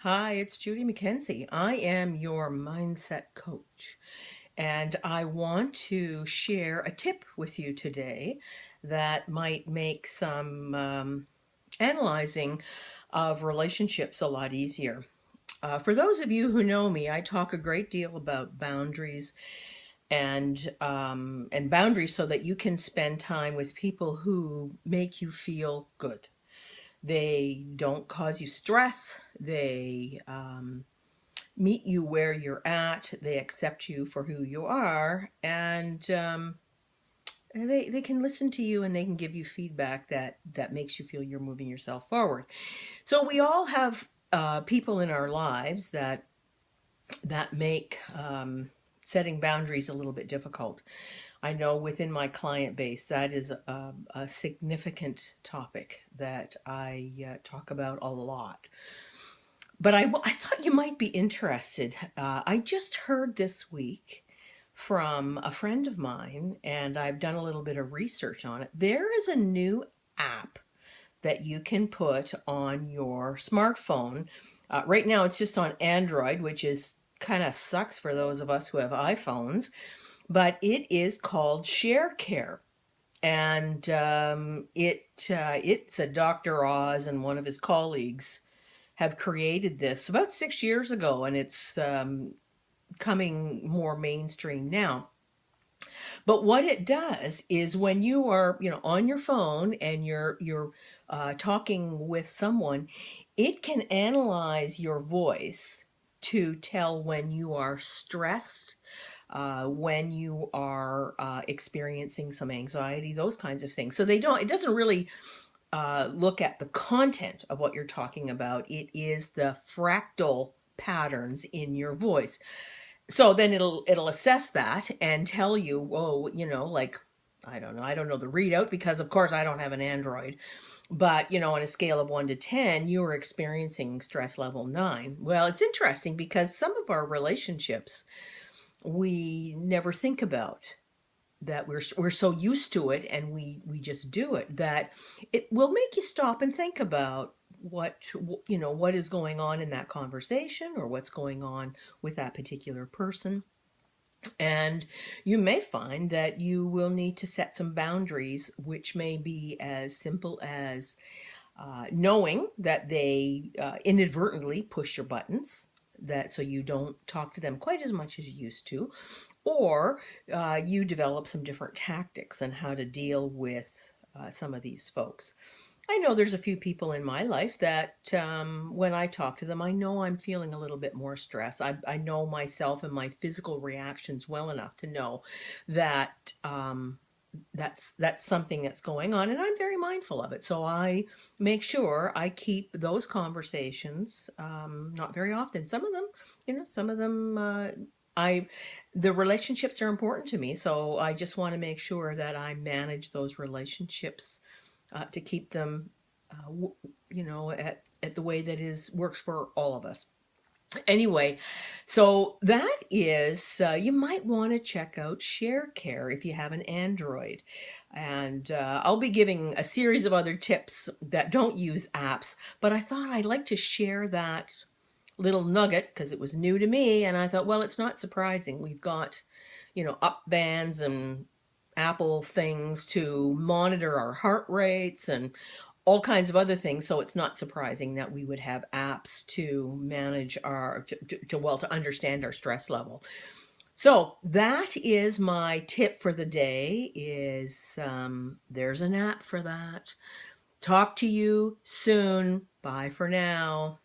Hi, it's Judy McKenzie. I am your mindset coach, and I want to share a tip with you today that might make some analyzing of relationships a lot easier. For those of you who know me, I talk a great deal about boundaries and boundaries so that you can spend time with people who make you feel good. They don't cause you stress. They meet you where you're at. They accept you for who you are, and they can listen to you and they can give you feedback that makes you feel you're moving yourself forward. So we all have people in our lives that make setting boundaries a little bit difficult. I know within my client base that is a significant topic that I talk about a lot. But I thought you might be interested. I just heard this week from a friend of mine, and I've done a little bit of research on it. There is a new app that you can put on your smartphone. Right now, it's just on Android, which is kind of sucks for those of us who have iPhones, but it is called ShareCare. And it's a Dr. Oz and one of his colleagues have created this about 6 years ago, and it's coming more mainstream now. But what it does is when you are, on your phone and you're talking with someone, it can analyze your voice to tell when you are stressed, when you are experiencing some anxiety, those kinds of things. So it doesn't really look at the content of what you're talking about. It is the fractal patterns in your voice. So then it'll assess that and tell you, whoa, like I don't know the readout because of course I don't have an Android, but on a scale of 1 to 10, you are experiencing stress level 9. Well, it's interesting because some of our relationships we never think about that we're so used to it and we just do it that it will make you stop and think about what is going on in that conversation or what's going on with that particular person. And you may find that you will need to set some boundaries, which may be as simple as knowing that they inadvertently push your buttons, that so you don't talk to them quite as much as you used to, or you develop some different tactics on how to deal with some of these folks. I know there's a few people in my life that when I talk to them, I know I'm feeling a little bit more stress. I know myself and my physical reactions well enough to know that that's something that's going on, and I'm very mindful of it. So I make sure I keep those conversations. Not very often. Some of them, I the relationships are important to me, so I just want to make sure that I manage those relationships to keep them, at the way that is works for all of us. Anyway, so that is you might want to check out ShareCare if you have an Android. And I'll be giving a series of other tips that don't use apps, but I thought I'd like to share that little nugget because it was new to me, and I thought, well, it's not surprising. We've got, up bands and Apple things to monitor our heart rates and all kinds of other things. So it's not surprising that we would have apps to manage to understand our stress level. So that is my tip for the day. Is there's an app for that. Talk to you soon. Bye for now.